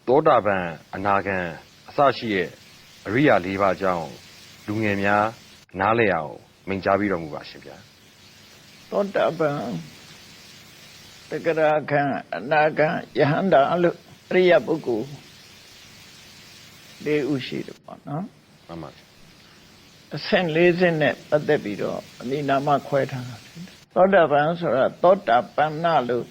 သောတာပန်အနာဂံအစရှိရဲ့အရိယာ၄ပါးအကြောင်းလူငယ်များနားလည်အောင်မိန့်ကြားပြီးတော်မူပါရှင်ဗျာ သောတာပန်တဂရခံအနာဂံယဟန္တာလို့အရိယပုဂ္ဂိုလ်၄ဦးရှိတယ်ပေါ့နော် မှန်ပါ အဆင့်၄ဆင့်နဲ့ပတ်သက်ပြီးတော့အမိနာမခွဲထားတာသောတာပန်ဆိုတာသောတာပန္နလို့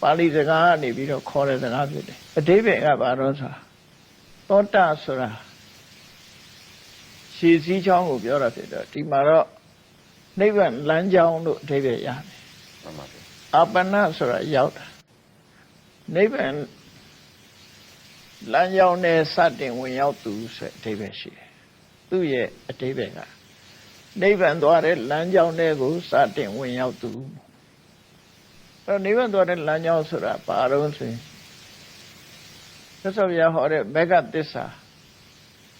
ပါဠိစကားကနေပြီးတော့ခေါ်တဲ့စကားဖြစ်တယ်အဓိပ္ပာယ်ကဘာလို့ဆိုတာသောတာဆိုတာရှည်စည်းချောင်းကိုပြောတာဖြစ်တော့ဒီမှာတော့နိဗ္ဗာန်လမ်းကြောင်းလို့အဓိပ္ပာယ်ရတယ် မှန်ပါ အာပနဆိုတာရောက်တာနိဗ္ဗာန်လမ်းကြောင်းနဲ့စတင်ဝင်ရောက်သူဆိုတဲ့အဓိပ္ပာယ်ရှိတယ်သူ့ရဲ့အဓိပ္ပာယ်ကနိဗ္ဗာန်သွားတဲ့လမ်းကြောင်းတွေကိုစတင်ဝင်ရောက်သူအဲနိဗ္ဗာန်သွားတဲ့လမ်းကြောင်းဆိုတာဘာလို့ဆိုရင်သက်သောဗျာဟောတဲ့မေဃသစ္စာ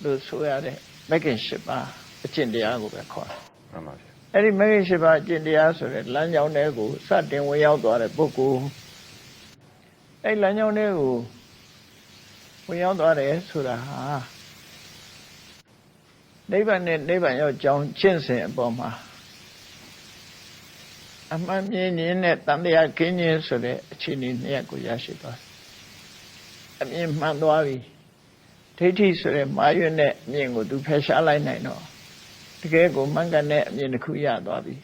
လို့ဆိုရတဲ့မဂ္ဂင်၈ပါးအကျင့်တရားကိုပဲခေါ်တာ မှန်ပါ အဲ့ဒီမဂ္ဂင်၈ပါးအကျင့်တရားဆိုတဲ့လမ်းကြောင်းတွေကိုစတင်ဝင်ရောက်သွားတဲ့ပုဂ္ဂိုလ်အဲ့လမ်းကြောင်းတွေကိုဝင်ရောက်သွားတယ်ဆိုတာဟာနိဗ္ဗာန်နဲ့နိဗ္ဗာန်ရောက်ကြောင်းကျင့်စဉ်အပေါ်မှာအမှန်မြင်ခြင်းနဲ့တန်တရားကင်းခြင်းဆိုတဲ့အခြေအနေနှစ်ရပ်ကိုရရှိသွားတယ်အမြင်မှန်သွားပြီဒိဋ္ဌိဆိုတဲ့မာရွတ်နဲ့အမြင်ကိုသူဖယ်ရှားလိုက်နိုင်တော့တကယ်ကိုမှန်ကန်တဲ့အမြင်တစ်ခုရသွားပြီ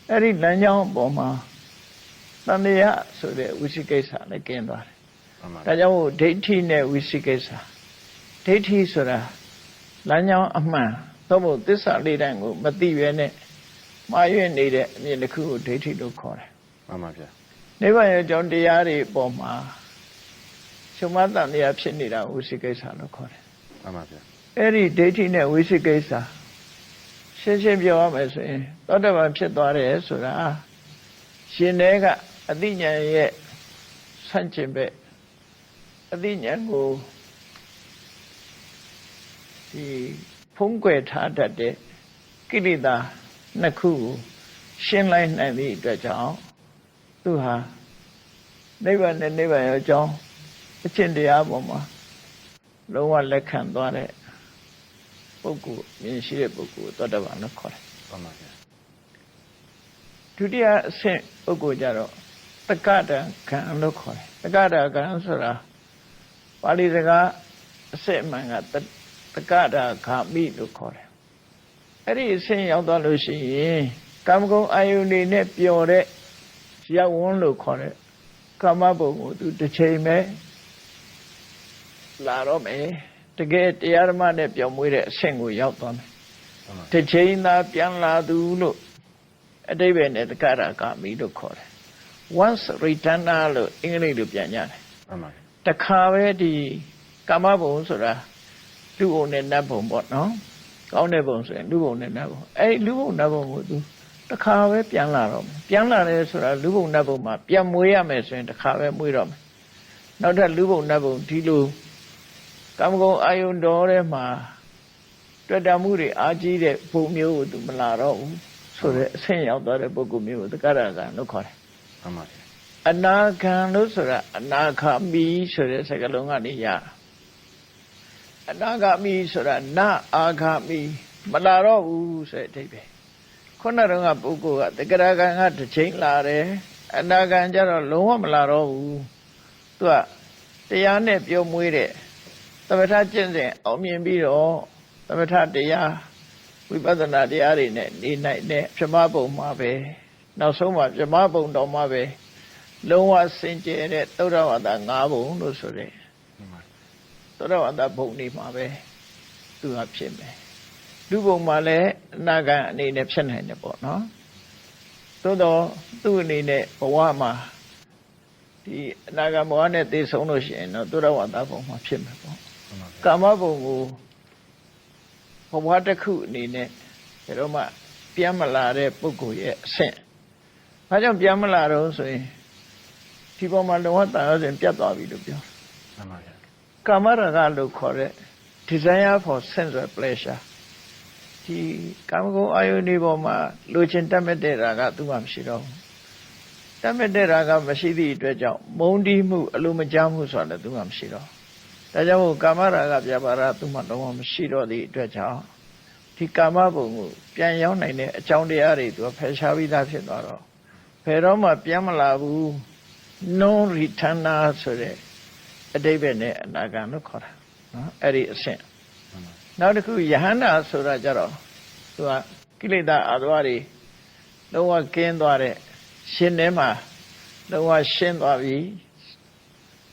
အဲ့ဒီလမ်းကြောင်းအပေါ်မှာတန်တရားဆိုတဲ့ဝိသိကိစ္စလည်းကျင်းသွားတယ်ဒါကြောင့်မို့ဒိဋ္ဌိနဲ့ဝိသိကိစ္စဒိဋ္ဌိဆိုတာလမ်းကြောင်းအမှန်သို့မဟုတ်သစ္စာလေးတိုင်းကိုမသိဘဲနဲ့မှားယွင်းနေတဲ့အမြင်တစ်ခုကိုဒိဋ္ဌိလို့ခေါ်တယ်မှန်ပါဗျာ နိဗ္ဗာန်ရဲ့ကြောင့်တရားတွေအပေါ်မှာချုပ်မတန်တရားဖြစ်နေတာဝိသိကိစ္စလို့ခေါ်တယ်မှန်ပါဗျာ အဲ့ဒီဒိဋ္ဌိနဲ့ဝိသိကိစ္စရှင်းရှင်းပြောရမယ်ဆိုရင်သောတာပန်ဖြစ်သွားတယ်ဆိုတာရှင်တဲ့ကအသိဉာဏ်ရဲ့ဆန့်ကျင်ဘက်အသိဉာဏ်ကိုဒီဖုံးကွယ်ထားတတ်တဲ့ကိလေသာနှစ်ခုကိုရှင်းလိုက်နိုင်သည့်အတွက်ကြောင့်သူဟာနိဗ္ဗာန်နဲ့နိဗ္ဗာန်ရဲ့အကြောင်းအကျင့်တရားပေါ်မှာလုံးဝလက်ခံသွားတဲ့ပုဂ္ဂိုလ်မြင်ရှိတဲ့ပုဂ္ဂိုလ်သောတာပန်လို့ခေါ်တယ် မှန်ပါဗျာ ဒုတိယအဆင့်ပုဂ္ဂိုလ်ကြတော့တက္ကတခံလို့ခေါ်တယ်တက္ကတခံဆိုတာပါဠိစကားအစစ်အမှန်ကတက္ကတခာမိလို့ခေါ်တယ်အဲ့ဒီအဆင့်ရောက်သွားလို့ရှိရင်ကာမဂုဏ်အာယုန်တွေနဲ့ပျော်တဲ့ရောက်ဝန်းလို့ခေါ်တဲ့ကာမဘုံကိုသူတစ်ချိန်ပဲလာတော့မယ်တကယ်တရားဓမ္မနဲ့ပျော်မွေးတဲ့အဆင့်ကိုရောက်သွားမယ်တစ်ချိန်သာပြန်လာသူလို့အတိပ္ပယ်နဲ့တက္ကရာကမိလို့ခေါ်တယ် once returner လို့အင်္ဂလိပ်လိုပြန်ကြတယ် မှန်ပါ တခါပဲဒီကာမဘုံဆိုတာလူဘုံနဲ့နတ်ဘုံပေါ့နော်ကောင်းတဲ့ဘုံဆိုရင်လူဘုံနဲ့နတ်ဘုံအဲ့လူဘုံနတ်ဘုံကိုသူတခါပဲပြန်လာတော့မယ်ပြန်လာတယ်ဆိုတာလူဘုံနတ်ဘုံမှာပြန်မွေးရမယ်ဆိုရင်တခါပဲမွေးတော့မယ်နောက်ထပ်လူဘုံနတ်ဘုံဒီလိုကာမဂုဏ်အာယုန်တော်ထဲမှာတွေ့တာမှုတွေအားကြီးတဲ့ဘုံမျိုးကိုသူမလာတော့ဘူးဆိုတဲ့အဆင့်ရောက်သွားတဲ့ပုဂ္ဂိုလ်မျိုးကိုသက္ကရာကလို့ခေါ်တယ် မှန်ပါ အနာခံလို့ဆိုတာအနာခာမိဆိုတဲ့စကားလုံးကနေရအနာဂါမိဆိုတာနာအာဂါမိမလာတော့ဘူးဆိုတဲ့အဓိပ္ပာယ်ခုနတုန်းကပုဂ္ဂိုလ်ကတက္ကရာကံကတစ်ချိန်လာတယ်အနာဂံကျတော့လုံးဝမလာတော့ဘူးသူကတရားနဲ့ပြောမွေးတဲ့သမထကျင့်စဉ်အောင်မြင်ပြီးတော့သမထတရားဝိပဿနာတရားတွေနဲ့နေနိုင်တဲ့ပြမဘုံမှာပဲနောက်ဆုံးမှာပြမဘုံတော်မှာပဲလုံးဝစင်ကြယ်တဲ့သုဒ္ဓဝါဒ၅ဘုံလို့ဆိုတဲ့သုဒ္ဓဝါဒဘုံနေမှာပဲသူကဖြစ်မယ်လူဘုံမှာလည်းအနာဂံအနေနဲ့ဖြစ်နိုင်တယ်ပေါ့နော်သို့တော့သူ့အနေနဲ့ဘဝမှာဒီအနာဂံဘဝနဲ့သိဆုံးလို့ရှိရင်တော့သုဒ္ဓဝါဒဘုံမှာဖြစ်မယ်ပေါ့ကာမဘုံကိုဘဝတစ်ခုအနေနဲ့ဘယ်တော့မှပြန်မလာတဲ့ပုဂ္ဂိုလ်ရဲ့အဆင့်ဘာကြောင့်ပြန်မလာတော့ဆိုရင်ဒီပေါ်မှာလုံးဝတာရစဉ်ပြတ်သွားပြီလို့ပြော မှန်ပါဗျာ ကာမရာဂလို့ခေါ်တဲ့ desire for sensual pleasure ဒီကာမဂုဏ်အာယုန်ဒီပေါ်မှာလိုချင်တတ်မဲ့တဲ့ရာဂသူမှမရှိတော့ဘူး တတ်မဲ့တဲ့ရာဂမရှိသည့်အတွက်ကြောင့်မုန်းတီးမှုအလိုမကျမှုဆိုတာလည်းသူမှမရှိတော့ဒါကြောင့်မို့ကာမရာဂပြပါရသူမှတော့မရှိတော့သည့်အတွက်ကြောင့်ဒီကာမဘုံကိုပြန်ရောက်နိုင်တဲ့အကြောင်းတရားတွေသူကဖယ်ရှားပြီးသားဖြစ်သွားတော့ဘယ်တော့မှပြန်မလာဘူး non returner ဆိုတဲ့အတိပ္ပယ်နဲ့အနာဂံလို့ခေါ်တာနော်အဲ့ဒီအဆင့်နောက်တစ်ခုယဟန္တာဆိုတာကြတော့သူကကိလေသာအာသဝတွေလုံးဝကင်းသွားတဲ့ရှင်ထဲမှာလုံးဝရှင်းသွားပြီ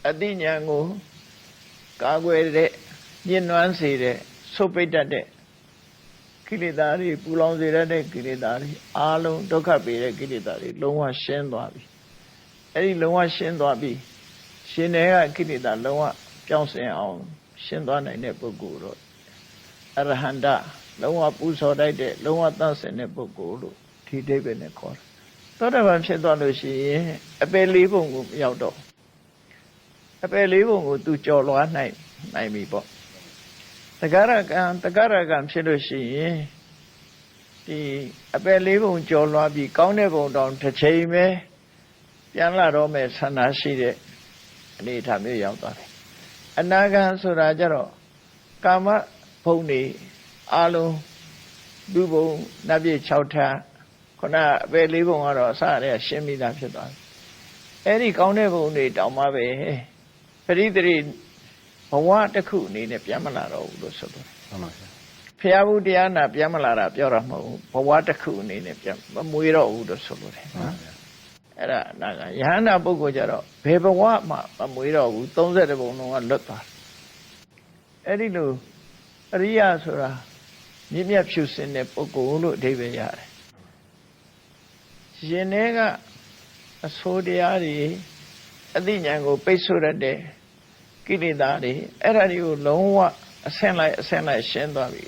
အတိညာဏ်ကိုကာကွယ်တဲ့ညှဉ်းနှွမ်းစေတဲ့ဆုတ်ပိတ်တတ်တဲ့ကိလေသာတွေပူလောင်စေတတ်တဲ့ကိလေသာတွေအားလုံးဒုက္ခပေးတဲ့ကိလေသာတွေလုံးဝရှင်းသွားပြီအဲ့ဒီလုံးဝရှင်းသွားပြီရှင်ထဲကကိလေသာလုံးဝပြောင်းစင်အောင်ရှင်းသွားနိုင်တဲ့ပုဂ္ဂိုလ်တော့အရဟန္တလုံးဝပူဇော်တတ်တဲ့လုံးဝသန့်စင်တဲ့ပုဂ္ဂိုလ်လို့ဒီအိဗယ်နဲ့ခေါ်တယ်သောတာပန်ဖြစ်သွားလို့ရှိရင်အပယ်လေးပုံကိုမရောက်တော့အပယ်လေးပုံကိုသူကြော်လွှားနိုင်ပြီပေါ့တဂရကံဖြစ်လို့ရှိရင်ဒီအပယ်လေးပုံကြော်လွှားပြီးကောင်းတဲ့ပုံတောင်တစ်ချိန်ပဲပြန်လာတော့မယ်ဆန္ဒရှိတဲ့အနေအထားမျိုးရောက်သွားတယ်အနာဂံဆိုတာကြတော့ကာမဘုံတွေအလုံးလူဘုံနတ်ပြည်6ထပ်ခုနအပယ်လေးပုံကတော့အစရရှင်းပြီးသားဖြစ်သွားတယ်အဲ့ဒီကောင်းတဲ့ဘုံတွေတောင်မှပဲပရိသေရိဘဝတစ်ခုအနေနဲ့ပြန်မလာတော့ဘူးလို့ဆိုတယ်မှန်ပါဗျာဖျားဘူးတရားနာပြန်မလာတာပြောတာမဟုတ်ဘူးဘဝတစ်ခုအနေနဲ့ပြန်မမွေးတော့ဘူးလို့ဆိုလို့တယ်နော်အဲ့ဒါနာကယဟန္တာပုဂ္ဂိုလ်ကြတော့ဘယ်ဘဝမှမမွေးတော့ဘူး30ဘုံလုံးကလွတ်သွားတယ်အဲ့ဒီလိုအရိယဆိုတာမြင့်မြတ်ဖြူစင်တဲ့ပုဂ္ဂိုလ်လို့အဓိပ္ပာယ်ရတယ်ရှင်ထဲကအဆိုးတရားတွေအသိဉာဏ်ကိုပိတ်ဆို့ရတဲ့ကိလေသာတွေအဲ့ဒါတွေကိုလုံးဝအဆင့်လိုက်ရှင်းသွားပြီ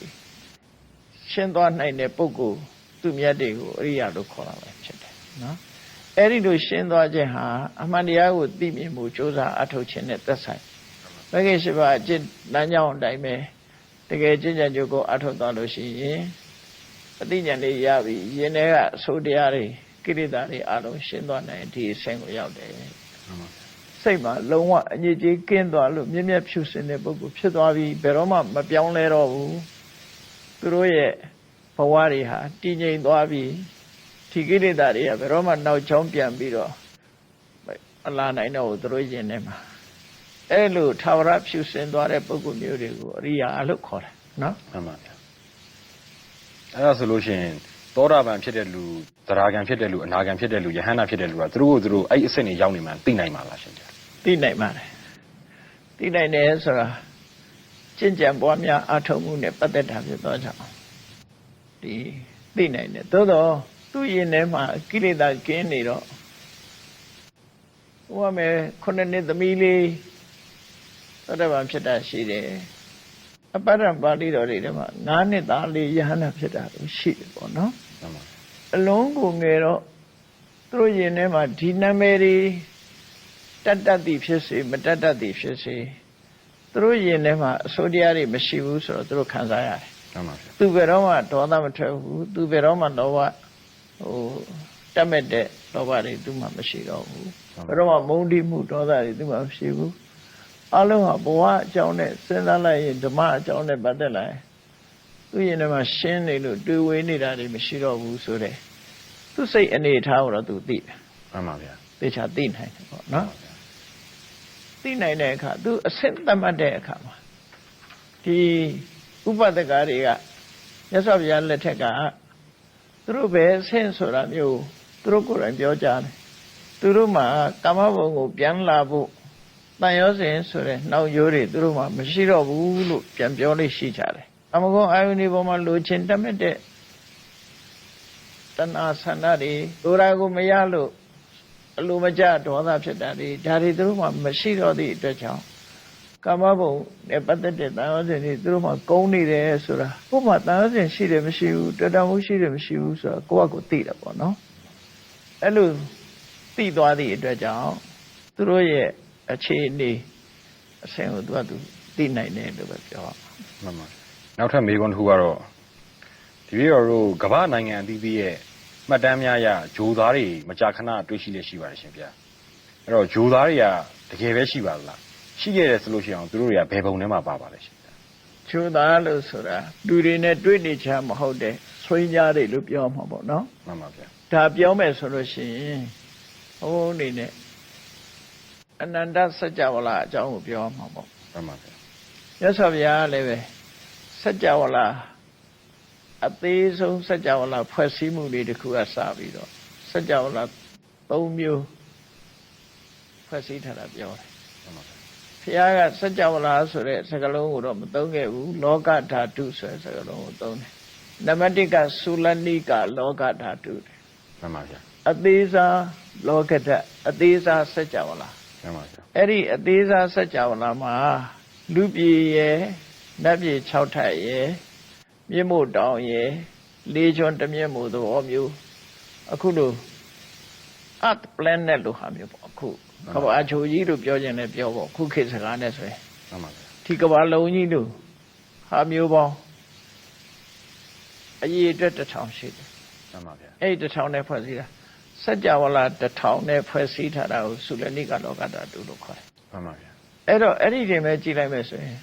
ရှင်းသွားနိုင်တဲ့ပုဂ္ဂိုလ်သူမြတ်တွေကိုအရိယာလို့ခေါ်တာပဲဖြစ်တယ်နော်အဲ့ဒီလိုရှင်းသွားခြင်းဟာအမှန်တရားကိုသိမြင်မှုကြိုးစားအထောက်ခြင်းနဲ့သက်ဆိုင်ဘဂိရှိပါအကျင့်လမ်းကြောင်းအတိုင်းပဲတကယ်ကျင့်ကြံကြိုးကိုအထောက်သွားလို့ရှိရင်အသိဉာဏ်လေးရပြီယင်ထဲကအဆိုးတရားတွေကိလေသာတွေအလုံးရှင်းသွားနိုင်ဒီအဆင့်ကိုရောက်တယ်စိတ်မှာလုံးဝအငြိကြီးကင်းသွားလို့မြင့်မြတ်ဖြူစင်တဲ့ပုဂ္ဂိုလ်ဖြစ်သွားပြီဘယ်တော့မှမပြောင်းလဲတော့ဘူးသူတို့ရဲ့ဘဝတွေဟာတည်ငြိမ်သွားပြီဒီကိလေသာတွေကဘယ်တော့မှနောက်ချောင်းပြန်ပြီးတော့အလားနိုင်တော့ဘူးသူတို့ယင်ထဲမှာအဲ့လိုထာဝရဖြူစင်သွားတဲ့ပုဂ္ဂိုလ်မျိုးတွေကိုအရိယာလို့ခေါ်တယ်နော်မှန်ပါဗျာအဲ့ဒါဆိုလို့ရှိရင်သောတာပန်ဖြစ်တဲ့လူသရဂံဖြစ်တဲ့လူအနာဂံဖြစ်တဲ့လူယဟန္တာဖြစ်တဲ့လူကသူတို့အဲ့အဆင့်တွေရောက်နေမှသိနိုင်မှာလားရှင်ဗျာသိနိုင်ပါတယ်သိနိုင်တယ်ဆိုတာကျင့်ကြံပွားများအထောက်မှုနဲ့ပတ်သက်တာဖြစ်တော့ကြောင့်ဒီသိနိုင်တယ်သို့တော့သူ့ရင်ထဲမှာကိလေသာကင်းနေတော့ဟိုကမယ်9နှစ်သမီးလေးသောတာပန်ဖြစ်တာရှိတယ်အပ္ပရပါဠိတော်တွေထဲမှာ9နှစ်သားလေးယဟန္တာဖြစ်တာရှိတယ်ပေါ့နော်အလုံးကိုငယ်တော့သူတို့ယင်ထဲမှာဒီနာမည်တွေတတ်သည်ဖြစ်စေမတတ်သည်ဖြစ်စေသူတို့ယင်ထဲမှာအစိုးတရားတွေမရှိဘူးဆိုတော့သူတို့ခံစားရတယ်မှန်ပါဗျာသူဘယ်တော့မှဒေါသမထွက်ဘူးသူဘယ်တော့မှလောဘတတ်မဲ့တဲ့လောဘတွေသူမှမရှိတော့ဘူးဘယ်တော့မှမုန်းတိမှုဒေါသတွေသူမှမရှိဘူးအလုံးဟာဘဝအကြောင်းနဲ့စဉ်းစားလိုက်ရင်ဓမ္မအကြောင်းနဲ့ပတ်သက်လိုက်သူရင်ထဲမှာရှင်းနေလို့တွေ့ဝေးနေတာတွေမရှိတော့ဘူးဆိုတဲ့သူစိတ်အနေထားကိုတော့သူသိတယ်မှန်ပါဗျာသေချာသိနိုင်တယ်ပေါ့နော်သိနိုင်တဲ့အခါသူအစစ်သတ်မှတ်တဲ့အခါမှာဒီဥပဒကတွေကမြတ်စွာဘုရားလက်ထက်ကသူတို့ပဲအဆင့်ဆိုတာမျိုးသူတို့ကိုယ်တိုင်ပြောကြတယ်သူတို့မှာကာမဘုံကိုပြန်လာဖို့တန်ရောစဉ်ဆိုတဲ့နှောက်ရိုးတွေသူတို့မှမရှိတော့ဘူးလို့ပြန်ပြောလို့ရှိကြတယ်အမကုန်းအာယုန်ဒီပေါ်မှာလိုချင်တတ်မဲ့တဲ့တဏှာဆန္ဒတွေလိုရာကိုမရလို့အလိုမကျဒေါသဖြစ်တာတွေဒါတွေသူတို့မှမရှိတော့သည့်အတွက်ကြောင့်ကာမဘုံနဲ့ပတ်သက်တဲ့တန်ရောစဉ်တွေသူတို့မှကုန်းနေတယ်ဆိုတာကိုယ်မှတန်ရောစဉ်ရှိတယ်မရှိဘူးတတမှုရှိတယ်မရှိဘူးဆိုတာကိုယ့်အကိုသိတယ်ပေါ့နော်အဲ့လိုသိသွားသည့်အတွက်ကြောင့်သူတို့ရဲ့အခြေအနေအဆင့်ကိုသူသိနိုင်တယ်လို့ပဲပြောမှန်ပါနောက်ထပ်မေးခွန်းတစ်ခုကတော့ဒီလိုတို့ကမ္ဘာနိုင်ငံအသီးသီးရဲ့ မှတ်တမ်းများရဂျိုသားတွေမကြာခဏတွေ့ရှိလက်ရှိပါတယ်ရှင်ဗျာအဲ့တော့ဂျိုသားတွေကတကယ်ပဲရှိပါလားရှိခဲ့တယ်ဆိုလို့ရှိရင်သူတို့တွေကဘယ်ပုံထဲမှာပါပါလဲရှင်ဗျာ ချိုးသားလို့ဆိုတာလူတွေနဲ့တွေ့နေချာမဟုတ်တဲ့ဆွေးကြားတွေလို့ပြောမှာပေါ့နော် မှန်ပါဗျာ ဒါပြောမယ်ဆိုလို့ရှိရင်ဟိုးနေနဲ့အနန္တစัจ java လာအကြောင်းကိုပြောမှာပေါ့ မှန်ပါဗျာ မြတ်စွာဘုရားလည်းပဲစัจ java လာအသေးဆုံးစัจ java လာဖွဲ့စည်းမှုတွေတခုကစပြီးတော့စัจ java လာ၃မျိုးဖွဲ့စည်းထားတာပြောတယ် မှန်ပါဗျာ ဘုရားကစัจ java လာဆိုတဲ့စကားလုံးကိုတော့မသုံးခဲ့ဘူးလောကဓာတုဆိုတဲ့စကားလုံးကိုသုံးတယ်နံပါတ်1ကသုလနိကလောကဓာတုတယ် မှန်ပါဗျာ အသေးစားလောကဓာတ်အသေးစားစัจ java လာ မှန်ပါဗျာ အဲ့ဒီအသေးစားစัจ java လာမှာလူပြည်ရယ်နတ်ပြည်6ထပ်ရယ်မြင့်မို့တောင်ရယ်လေးချွန်တမြင့်မို့သဘောမျိုးအခုလို Earth planet လို့ဟာမျိုးပေါ့အခုကမ္ဘာချိုကြီးလို့ပြောခြင်းနဲ့ပြောပေါ့ခုခေတ်စကားနဲ့ဆိုရင် မှန်ပါဗျာ ဒီကမ္ဘာလုံးကြီးလို့ဟာမျိုးပေါင်းအရေးအတွက်1000ရှိတယ် မှန်ပါဗျာ အဲ့ဒီ1000နဲ့ဖွဲ့စည်းတာစัจ java လာ1000နဲ့ဖွဲ့စည်းထားတာကိုသုလနိကလောကဓာတုလို့ခေါ်တယ် မှန်ပါဗျာ အဲ့တော့အဲ့ဒီတည်းပဲကြည်လိုက်မယ်ဆိုရင်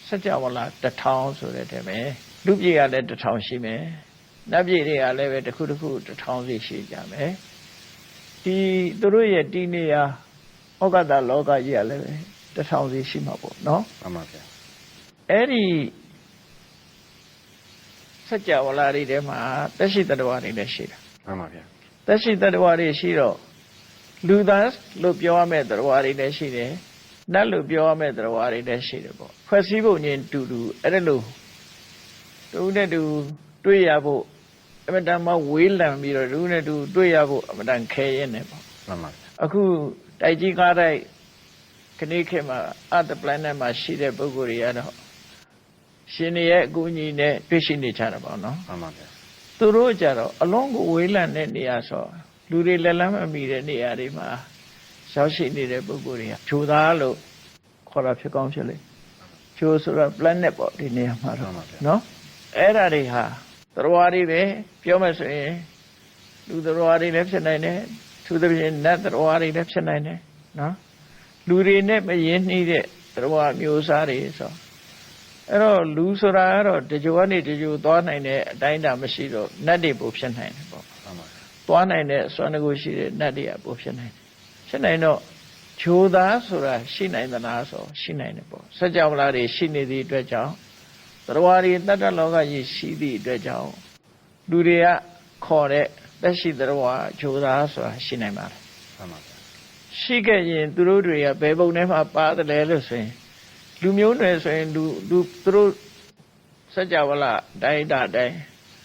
စัจ java လာ1000ဆိုတဲ့တည်းပဲလူပြည်ကလည်း1000ရှိမယ်နတ်ပြည်တွေကလည်းပဲတစ်ခုတစ်ခု1000စီရှိကြမယ်ဒီသူတို့ရဲ့တီနေရဩဃတလောကကြီးကလည်းပဲ1000စီရှိမှာပေါ့နော် မှန်ပါဗျာ အဲ့ဒီစัจ java လာတွေထဲမှာသက်ရှိတ attva တွေလည်းရှိတာ မှန်ပါဗျာ သက်ရှိတ attva တွေရှိတော့လူသားလို့ပြောရမယ့် attva တွေလည်းရှိတယ်နတ်လို့ပြောရမယ့် attva တွေလည်းရှိတယ်ပေါ့ဖွဲ့စည်းဖို့ညင်တူတူအဲ့ဒါလို့တူနဲ့တူတွေ့ရဖို့အမတန်မှဝေးလံပြီးတော့တူနဲ့တူတွေ့ရဖို့အမတန်ခဲရင်နေပေါ့ မှန်ပါဗျာ အခုတိုက်ကြီးကားတိုက်ခဏခေတ်မှာ Earth planet မှာရှိတဲ့ပုဂ္ဂိုလ်တွေကတော့ရှင်တွေရဲ့အကူအညီနဲ့တွေ့ရှိနေကြတာပေါ့နော် မှန်ပါဗျာ သူတို့ကြတော့အလုံးကိုဝေးလံတဲ့နေရာဆိုလူတွေလက်လန်းမမီတဲ့နေရာတွေမှာရောက်ရှိနေတဲ့ပုဂ္ဂိုလ်တွေကဂျိုသားလို့ခေါ်တာဖြစ်ကောင်းဖြစ်လိမ့်ဂျိုဆိုတာ planet ပေါ့ဒီနေရာမှာတော့နော်အဲ့ဒါတွေဟာသရဝါတွေပဲပြောမှဆိုရင်လူသရဝါတွေလည်းဖြစ်နိုင်တယ်သူသဖြင့်နတ်သရဝါတွေလည်းဖြစ်နိုင်တယ်နော်လူတွေနဲ့မရင်းနှီးတဲ့သရဝါမျိုးစားတွေဆိုအဲ့တော့လူဆိုတာကတော့တကြိုကနေတကြိုသွားနိုင်တဲ့အတိုင်းအတာမရှိတော့နတ်တွေပို့ဖြစ်နိုင်တယ်ပေါ့ မှန်ပါဗျာ သွားနိုင်တဲ့စွမ်းတကူရှိတဲ့နတ်တွေကပို့ဖြစ်နိုင်တယ်ဖြစ်နိုင်တော့ဂျိုသားဆိုတာရှိနိုင်သလားဆိုရှိနိုင်တယ်ပေါ့စัจ java လာတွေရှိနေသည့်အတွက်ကြောင့်သရဝါတွေတတ္တလောကကြီးရှိသည့်အတွက်ကြောင့်လူတွေကခေါ်တဲ့သက်ရှိသရဝါဂျိုသားဆိုတာရှိနိုင်ပါတယ် မှန်ပါဗျာ ရှိခဲ့ရင်သူတို့တွေကဘယ်ပုံထဲမှာပါတယ်လဲလို့ဆိုရင်လူမျိုးနွယ်ဆိုရင်လူသူတို့စัจ java လာတိုင်းတာတိုင်း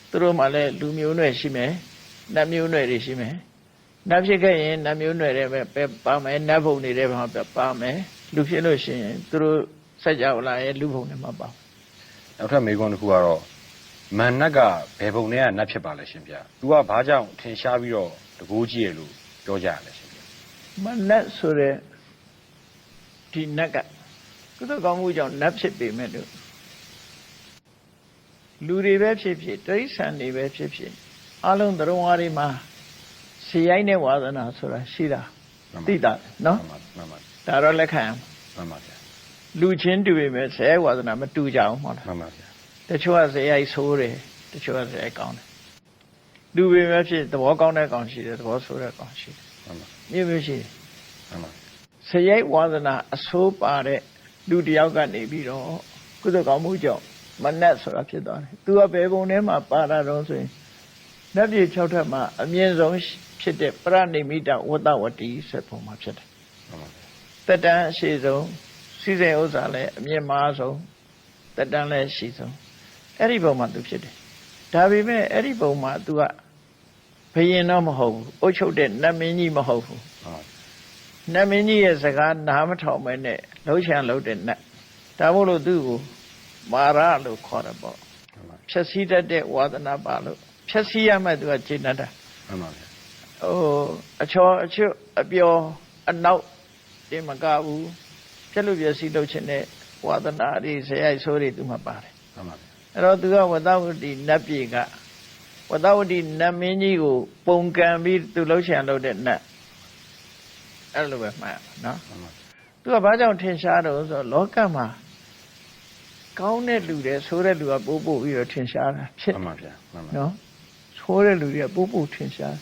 သူတို့မှလည်းလူမျိုးနွယ်ရှိမယ်နတ်မျိုးနွယ်တွေရှိမယ်နတ်ဖြစ်ခဲ့ရင်နတ်မျိုးနွယ်တွေပဲပါမယ်နတ်ဘုံတွေထဲမှာပါမယ်လူဖြစ်လို့ရှိရင်သူတို့စัจ java လာရဲ့လူဘုံထဲမှာပါ နောက်ထပ်မေးခွန်းတစ်ခုကတော့မန်နတ်ကဘယ်ပုံနဲ့ကနတ်ဖြစ်ပါလဲရှင်ဗျာ तू ကဘာကြောင့်ထင်ရှားပြီးတော့တကိုးကြီးရလို့ပြောကြရလဲရှင်ဗျာ မနတ်ဆိုတဲ့ဒီနတ်ကကုသိုလ်ကောင်းမှုကြောင့်နတ်ဖြစ်ပေမဲ့လို့လူတွေပဲဖြစ်ဖြစ်တိရစ္ဆာန်တွေပဲဖြစ်ဖြစ်အလုံးသရဝါတွေမှာဇေယိုင်းတဲ့ဝါသနာဆိုတာရှိတာသိတာနော် မှန်ပါ ဒါတော့လက်ခံရ မှန်ပါဗျာ လူချင်းတူပေမဲ့ဇေယိုင်းဝါသနာမတူကြအောင်ဟုတ်လား မှန်ပါဗျာ တချို့ကဇေယိုင်းဆိုးတယ်တချို့ကဇေယိုင်းကောင်းတယ်လူပေမဲ့ဖြစ်သဘောကောင်းတဲ့ကောင်ရှိတယ်သဘောဆိုးတဲ့ကောင်ရှိတယ် မှန်ပါ မျိုးမျိုးရှိတယ် မှန်ပါ ဇေယိုင်းဝါသနာအဆိုးပါတဲ့လူတယောက်ကနေပြီးတော့ကုသိုလ်ကောင်းမှုကြောင့်မနတ်ဆိုတာဖြစ်သွားတယ်သူကဘယ်ပုံထဲမှာပါတာတော့ဆိုရင်နတ်ပြည်6ထပ်မှာအမြင့်ဆုံးဖြစ်တဲ့ပရဏိမိတဝတ္တဝတိဆက်ပုံမှာဖြစ်တယ် မှန်ပါ တက်တန်းအရှိဆုံးစီစဉ်ဥစ္စာလည်းအမြင့်မားဆုံးတက်တန်းလည်းရှိဆုံးအဲ့ဒီပုံမှာသူဖြစ်တယ်ဒါပေမဲ့အဲ့ဒီပုံမှာသူကဘယင်တော့မဟုတ်ဘူးအုတ်ချုပ်တဲ့နတ်မင်းကြီးမဟုတ်ဘူးနတ်မင်းကြီးရဲ့စကားနားမထောင်မဲနဲ့လှုပ်ရှားလှုပ်တဲ့နတ်ဒါမို့လို့သူ့ကိုမာရလို့ခေါ်တယ်ပေါ့ဖြည့်စည်းတတ်တဲ့ဝါသနာပါလို့ဖြည့်စည်းရမှသူကခြေနှက်တာ မှန်ပါဗျာ အချောအချွတ်အပျော်အနောက်တင်မကဘူးဖြက်လို့ပြည့်စည်လုပ်ခြင်းနဲ့ဝါသနာတွေဇေယိုက်ဆိုးတွေသူမှပါတယ် မှန်ပါဗျာ အဲ့တော့သူကဝတ္တဝတိနတ်ပြည်က ဝတ္တဝတိနတ်မင်းကြီးကိုပုံကံပြီးသူလှုပ်ရှားလုပ်တဲ့နတ်အဲ့လိုပဲမှတ်ရမှာနော်သူကဘာကြောင့်ထင်ရှားတော့ဆိုတော့လောကမှာကောင်းတဲ့လူတွေဆိုးတဲ့လူကပို့ပြီးတော့ထင်ရှားတာဖြစ်မှန်ပါဗျာမှန်ပါနော်ဆိုးတဲ့လူတွေကပို့ထင်ရှား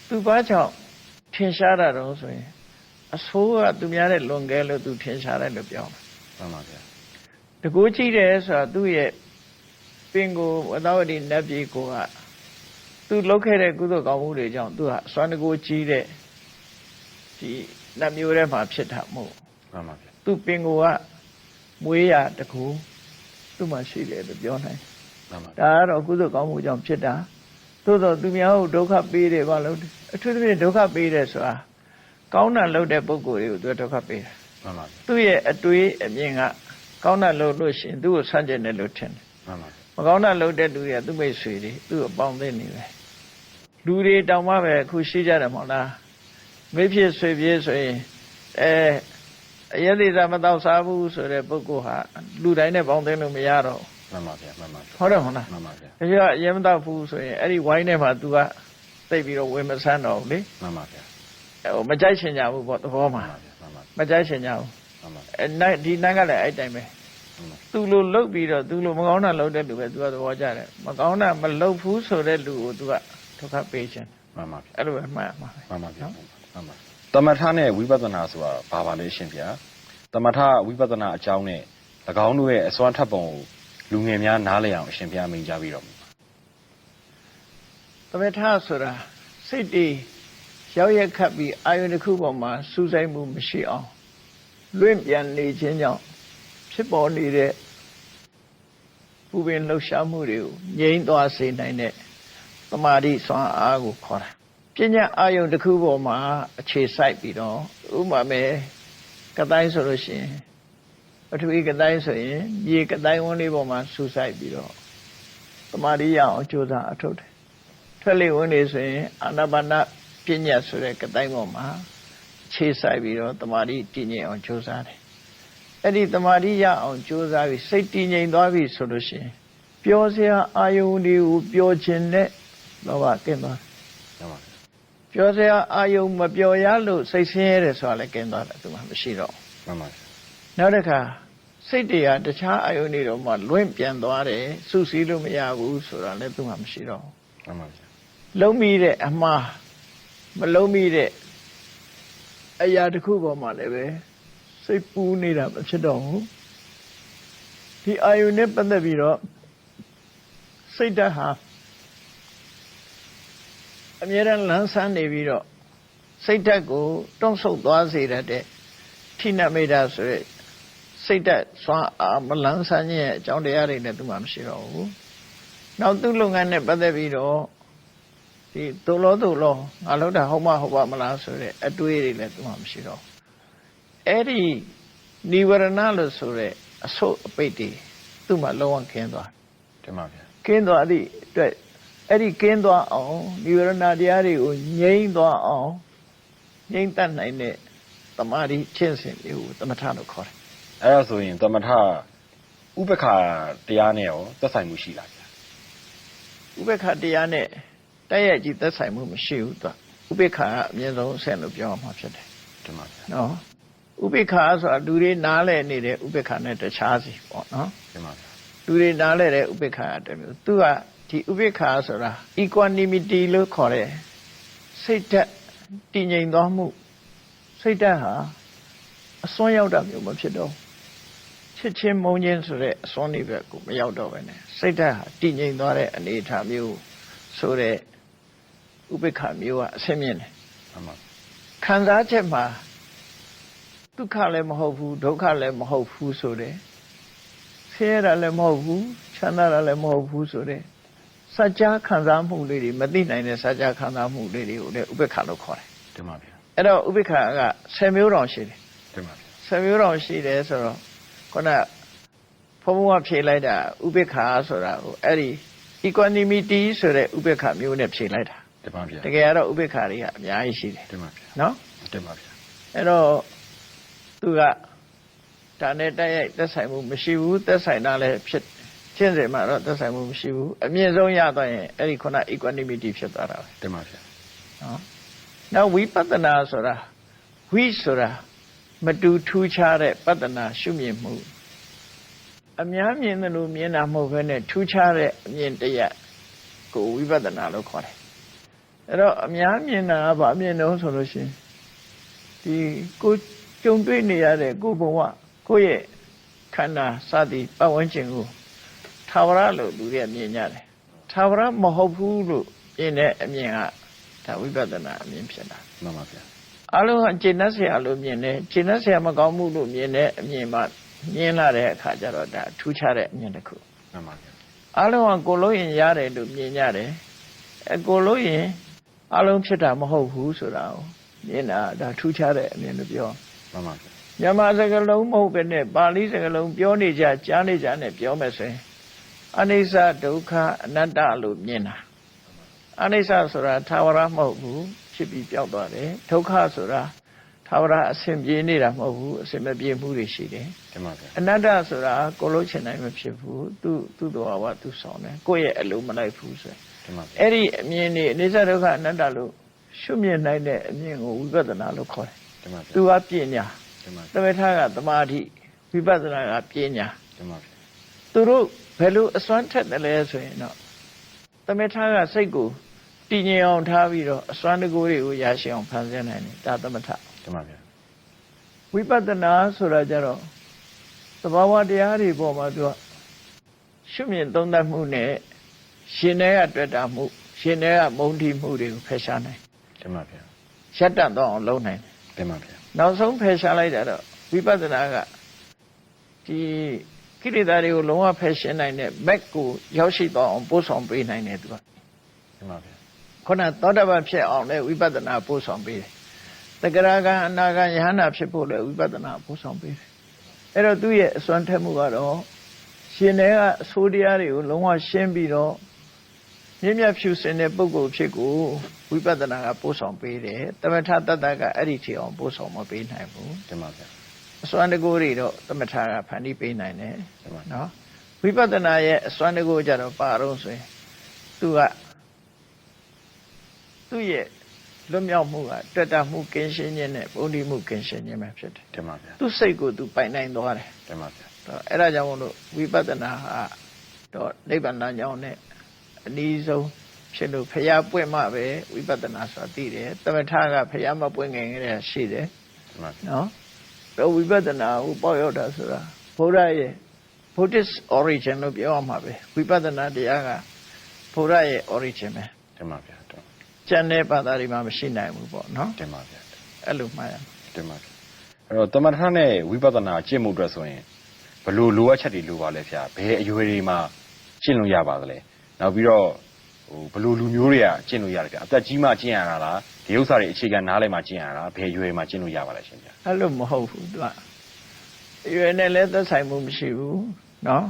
သူဘာကြောင့်ထင်ရှားတာတော့ဆိုရင်အဆိုးကသူများတဲ့လွန်ကဲလို့သူထင်ရှားတယ်လို့ပြောမှာမှန်ပါဗျာတကူကြည့်တယ်ဆိုတာသူ့ရဲ့ပင်ကိုဝတ္တဝတိနတ်ပြည်ကိုကသူလုပ်ခဲ့တဲ့ကုသိုလ်ကောင်းမှုတွေကြောင့်သူကအစွမ်းတကူကြီးတဲ့ဒီနတ်မျိုးထဲမှာဖြစ်တာမဟုတ်မှန်ပါဗျာသူပင်ကိုကမွေးရတကူသူ့မှာရှိတယ်လို့ပြောနိုင်မှန်ပါဒါကတော့ကုသိုလ်ကောင်းမှုကြောင့်ဖြစ်တာသို့တော့သူများကိုဒုက္ခပေးတယ်ဘာလို့အထူးသဖြင့်ဒုက္ခပေးတယ်ဆိုတာကောင်းတာလုပ်တဲ့ပုဂ္ဂိုလ်တွေကိုသူဒုက္ခပေးတာမှန်ပါသူ့ရဲ့အတွေးအမြင်ကကောင်းတာလုပ်လို့ရှိရင်သူ့ကိုဆန့်ကျင်တယ်လို့ထင်တယ်မှန်ပါမကောင်းတာလုပ်တဲ့လူတွေကသူ့မိတ်ဆွေတွေသူ့အပေါင်းအသင်းတွေပဲလူတွေတောင်မှပဲအခုရှိကြတယ်မဟုတ်လားမိဖြစ်ဆွေဖြစ်ဆိုရင်အယတိသာမတော့စားဘူးဆိုတဲ့ပုဂ္ဂိုလ်ဟာလူတိုင်းနဲ့ပေါင်းသင်းလို့မရတော့မှန်ပါဗျာမှန်ပါဟုတ်တယ်မဟုတ်လားမှန်ပါဗျာဒါကြောင့်အယမတော့ဘူးဆိုရင်အဲ့ဒီဝိုင်းထဲမှာ तू ကသိပြီးတော့ဝင်မဆန်းတော့ဘူးလေမှန်ပါဗျာဟိုမကြိုက်ချင်ကြဘူးပေါ့သဘောမှာမကြိုက်ချင်ကြဘူးဒီနတ်ကလည်းအဲ့တိုင်းပဲသူလိုလှုပ်ပြီးတော့သူလိုမကောင်းတာလုပ်တဲ့လူပဲသူကသဘောကျတယ်မကောင်းတာမလုပ်ဘူးဆိုတဲ့လူကိုသူကဒုက္ခပေးခြင်းမှန်ပါဗျာအဲ့လိုပဲမှတ်မှာမှန်ပါဗျာမှန်ပါတမထနဲ့ဝိပဿနာဆိုတာဘာပါလဲရှင်ဗျာတမထဝိပဿနာအကြောင်းနဲ့၎င်းတို့ရဲ့အစွမ်းထပ်ပုံကိုလူငယ်များနားလည်အောင်အရှင်ဘုရားမိန့်ကြားပြီးတော့မှာတမထဆိုတာစိတ်တည်ရောက်ရက်ခတ်ပြီးအာယုန်တစ်ခုပေါ်မှာစူးစိုက်မှုမရှိအောင်လွင့်ပြန်နေခြင်းကြောင့်ဖြစ်ပေါ်နေတဲ့ပူပင်လှုပ်ရှားမှုတွေကိုငြိမ်းသွားစေနိုင်တဲ့သမာဓိစွမ်းအားကိုခေါ်တာပညာအာယုန်တစ်ခုပေါ်မှာအခြေစိုက်ပြီးတော့ဥပမာမဲ့ကတိုင်းဆိုလို့ရှိရင်ပထဝီကတိုင်းဆိုရင်မြေကတိုင်းဝန်းလေးပေါ်မှာစူးစိုက်ပြီးတော့သမာဓိရအောင်ကြိုးစားအထုတ်တယ်ထွက်လေဝန်းနေဆိုရင်အာနာပါနပညာဆိုတဲ့ကတိုင်းပေါ်မှာခြေဆိုင်ပြီးတော့တမာတိတည်ငြိမ်အောင်ကြိုးစားတယ်အဲ့ဒီတမာတိရအောင်ကြိုးစားပြီးစိတ်တည်ငြိမ်သွားပြီဆိုလို့ရှိရင်ပျော်စရာအာယုန်တွေကိုပျော်ခြင်းနဲ့လောဘကင်းသွားတယ်ပျော်စရာအာယုန်မပျော်ရလို့စိတ်ဆင်းရဲတယ်ဆိုတာလည်းကင်းသွားတယ်သူမှမရှိတော့မှန်ပါနောက်တစ်ခါစိတ်တရားတခြားအာယုန်တွေတော့မှလွင့်ပြန်သွားတယ်စုစည်းလို့မရဘူးဆိုတာလည်းသူမှမရှိတော့မှန်ပါလုံးမိတဲ့အမှားမလုံးမိတဲ့အရာတစ်ခုပေါ်မှာလည်းပဲစိတ်ပူးနေတာမဖြစ်တော့ဘူးဒီအာယုန်နဲ့ပတ်သက်ပြီးတော့စိတ်ဓာတ်ဟာအမြဲတမ်းလန်းဆန်းနေပြီးတော့စိတ်ဓာတ်ကိုတွန့်ဆုတ်သွားစေတဲ့ထိနမိတ်တာဆိုရဲစိတ်ဓာတ်စွမ်းအားမလန်းဆန်းခြင်းရဲ့အကြောင်းတရားတွေနဲ့သူမှမရှိတော့ဘူးနောက်သူ့လုပ်ငန်းနဲ့ပတ်သက်ပြီးတော့ဒီသို့လောငါလုပ်တာဟုတ်မမလားဆိုတဲ့အတွေးတွေလည်းသူမှမရှိတော့အဲ့ဒီနိဝရဏလို့ဆိုတဲ့အဆုတ်အပိတ်တွေသူ့မှာလုံးဝခင်းသွားတယ်မှန်ပါဗျာခင်းသွားသည့်အတွက်အဲ့ဒီကင်းသွားအောင်နိဝရဏတရားတွေကိုငြိမ်းသွားအောင်ငြိမ်းတတ်နိုင်တဲ့သမာဓိချင်းစဉ်တွေကိုသမထလို့ခေါ်တယ်အဲ့ဒါဆိုရင်သမထဥပ္ပခာတရားနဲ့ရောသက်ဆိုင်မှုရှိလားဗျာဥပ္ပခာတရားနဲ့တိုက်ရိုက်ကြီးသက်ဆိုင်မှုမရှိဘူးသူဥပိ္ပခာအမြင့်ဆုံးအဆင့်လို့ပြောမှာဖြစ်တယ်ဒီမှာဗျာနော်ဥပိ္ပခာဆိုတာလူတွေနားလည်နေတဲ့ဥပိ္ပခာနဲ့တခြားစီပေါ့နော်ဒီမှာဗျာလူတွေနားလည်တဲ့ဥပိ္ပခာတမျိုးသူကဒီဥပိ္ပခာဆိုတာ equanimity လို့ခေါ်တဲ့စိတ်ဓာတ်တည်ငြိမ်သွားမှုစိတ်ဓာတ်ဟာအစွန်းရောက်တာမျိုးမဖြစ်တော့ချစ်ချင်းမုန်းချင်းဆိုတဲ့အစွန်းတွေပဲကိုမရောက်တော့ပဲနဲ့စိတ်ဓာတ်ဟာတည်ငြိမ်သွားတဲ့အနေအထားမျိုးဆိုတဲ့ဥပိ္ပခမျိုးကအဆင့်မြင့်တယ်မှန်ပါခံစားချက်မှာဒုက္ခလည်းမဟုတ်ဘူးဒုက္ခလည်းမဟုတ်ဘူးဆိုတဲ့ဆင်းရဲတာလည်းမဟုတ်ဘူးချမ်းသာတာလည်းမဟုတ်ဘူးဆိုတဲ့စัจ जा ခံစားမှုလေးတွေမသိနိုင်တဲ့စัจ जा ခံစားမှုလေးတွေကိုလည်းဥပိ္ပခလို့ခေါ်တယ်တင်ပါဗျာအဲ့တော့ဥပိ္ပခက10မျိုးတောင်ရှိတယ်တင်ပါဗျာ10မျိုးတောင်ရှိတယ်ဆိုတော့ခုနဘုံဘုံကဖြေလိုက်တာဥပိ္ပခဆိုတာကိုအဲ့ဒီ equanimity ဆိုတဲ့ဥပိ္ပခမျိုးနဲ့ဖြေလိုက်တာတင်ပါဗျာတကယ်ကတော့ဥပိ္ပခတွေကအများကြီးရှိတယ်တင်ပါဗျာနော်တင်ပါဗျာအဲ့တော့သူကဒါနဲ့တိုက်ရိုက်သက်ဆိုင်မှုမရှိဘူးသက်ဆိုင်တာလည်းဖြစ် ကျင့်စဉ်မှာတော့သက်ဆိုင်မှုမရှိဘူးအမြင့်ဆုံးရသွားရင်အဲ့ဒီခုန equanimity ဖြစ်သွားတာပဲ တင်ပါဗျာ နော်နောက်ဝိပဿနာဆိုတာဝိဆိုတာမတူထူးခြားတဲ့ပဿနာရှုမြင်မှုအများမြင်တယ်လို့မြင်တာမဟုတ်ဘဲနဲ့ထူးခြားတဲ့အမြင်တရားကိုဝိပဿနာလို့ခေါ်တယ်အဲ့တော့အများမြင်တာကဘာမြင်တော့ဆိုလို့ရှိရင်ဒီကိုကြုံတွေ့နေရတဲ့ကိုယ်ဘဝကိုယ့်ရဲ့ခန္ဓာစသည်ပတ်ဝန်းကျင်ကိုသာဝရလို့လူတွေကမြင်ကြတယ်သာဝရမဟုတ်ဘူးလို့မြင်တဲ့အမြင်ကဒါဝိပဿနာအမြင်ဖြစ်တာ မှန်ပါဗျာ အလုံးကကျင့်တတ်เสียလို့မြင်တယ်ကျင့်တတ်เสียမကောင်းမှုလို့မြင်တဲ့အမြင်မှမြင်လာတဲ့အခါကျတော့ဒါထူးခြားတဲ့အမြင်တစ်ခု မှန်ပါဗျာ အလုံးကကိုလို့ရင်ရတယ်လို့မြင်ကြတယ်ကိုလို့ရင်အလုံးဖြစ်တာမဟုတ်ဘူးဆိုတာကိုမြင်တာဒါထူးခြားတဲ့အမြင်လို့ပြော မှန်ပါဗျာ မြန်မာစကားလုံးမဟုတ်ပဲနဲ့ပါဠိစကားလုံးပြောနေကြကြားနေကြနဲ့ပြောမယ်ဆိုရင်အနိစ္စဒုက္ခအနတ္တလို့မြင်တာအနိစ္စဆိုတာသာဝရမဟုတ်ဘူးဖြစ်ပြီးပြောက်သွားတယ်ဒုက္ခဆိုတာသာဝရအစဉ်ပြေနေတာမဟုတ်ဘူးအစဉ်မပြေမှုတွေရှိတယ် တင်ပါဗျာ အနတ္တဆိုတာကိုလို့ချင်နိုင်မဖြစ်ဘူးသူ့တော်ဝါသူဆောင်တယ်ကိုယ့်ရဲ့အလိုမလိုက်ဘူးဆိုရင် တင်ပါဗျာ အဲ့ဒီအမြင်นี่အနိစ္စဒုက္ခအနတ္တလို့ရှုမြင်နိုင်တဲ့အမြင်ကိုဝိပဿနာလို့ခေါ်တယ် တင်ပါဗျာ သူကပညာ တင်ပါ သမထကသမာဓိဝိပဿနာကပညာ တင်ပါဗျာ သူတို့ဘယ်လိုအစွမ်းထက်တယ်လဲဆိုရင်တော့သမထကစိတ်ကိုတည်ငြိမ်အောင်ထားပြီးတော့အစွမ်းတကူတွေကိုရရှိအောင်ဖန်ဆင်းနိုင်တယ်ဒါသမထ တင်ပါဗျာ ဝိပဿနာဆိုတာကြတော့သဘာဝတရားတွေပေါ်မှာသူကရှုမြင်သုံးသပ်မှုနဲ့ရှင်ထဲကတွေ့တာမှုရှင်ထဲကမုန်းတိမှုတွေကိုဖယ်ရှားနိုင် တင်ပါဗျာ ရပ်တန့်တော့အောင်လုပ်နိုင်တယ် တင်ပါဗျာ နောက်ဆုံးဖယ်ရှားလိုက်တာတော့ဝိပဿနာကဒီကိလေသာတွေကိုလုံးဝဖယ်ရှင်းနိုင်တဲ့မက်ကိုရောက်ရှိတော့အောင်ပို့ဆောင်ပေးနိုင်တယ်သူက တင်ပါဗျာ ခုနသောတာပန်ဖြစ်အောင်လည်းဝိပဿနာပို့ဆောင်ပေးတယ်တဂရကံအနာကံယဟနာဖြစ်ဖို့လည်းဝိပဿနာပို့ဆောင်ပေးတယ်အဲ့တော့သူ့ရဲ့အစွမ်းထက်မှုကတော့ရှင်တွေကအဆိုးတရားတွေကိုလုံးဝရှင်းပြီးတော့မြင့်မြတ်ဖြူစင်တဲ့ပုဂ္ဂိုလ်ဖြစ်ကိုဝိပဿနာကပို့ဆောင်ပေးတယ်သမထတတ္တကအဲ့ဒီထီအောင်ပို့ဆောင်မပေးနိုင်ဘူး တင်ပါဗျာ အစွမ်းတကူတွေတော့သမထကဖန်တီးပေးနိုင်တယ် တင်ပါ နော်ဝိပဿနာရဲ့အစွမ်းတကူကြတော့ပါတော့ဆိုရင်သူကသူ့ရဲ့လွတ်မြောက်မှုကတွေ့တာမှုကင်းရှင်းခြင်းနဲ့ဘုံဒီမှုကင်းရှင်းခြင်းပဲဖြစ်တယ် တင်ပါဗျာ သူ့စိတ်ကိုသူပိုင်နိုင်သွားတယ် တင်ပါဗျာ အဲ့ဒါကြောင့်မို့လို့ဝိပဿနာဟာတော့နိဗ္ဗာန်ကြောင့်နဲ့အနည်းဆုံးဖြစ်လို့ဖျားပွင့်မှပဲဝိပဿနာဆိုတာသိတယ်သမထကဖျားမပွင့်ခင်ကတည်းကရှိတယ် တင်ပါဗျာ နော်တော့ဝိပဿနာကိုပေါ့ရောက်တာဆိုတာဘုရားရဲ့ Buddhist origin လို့ပြောရမှာပဲဝိပဿနာတရားကဘုရားရဲ့ origin ပဲ တင်ပါဗျာ ကျန်တဲ့ဘာသာတွေမှာမရှိနိုင်ဘူးပေါ့နော် တင်ပါဗျာ အဲ့လိုမှတ်ရမယ် တင်ပါဗျာအဲ့တော့တမထနဲ့ဝိပဿနာကျင့်မှုအတွက်ဆိုရင်ဘလို့လိုအပ်ချက်တွေလိုပါလဲဗျာဘယ်အရွယ်တွေမှာကျင့်လို့ရပါသလဲနောက်ပြီးတော့ဘလို့လူမျိုးတွေကကျင့်လို့ရတယ်ဗျာအသက်ကြီးမှကျင့်ရတာလားဒီဥစ္စာတွေအခြေခံနားလည်မှကျင့်ရတာဘယ်အရွယ်မှာကျင့်လို့ရပါလဲရှင်ဗျာ အဲ့လိုမဟုတ်ဘူးသူကအရွယ်နဲ့လည်းသက်ဆိုင်မှုမရှိဘူးနော်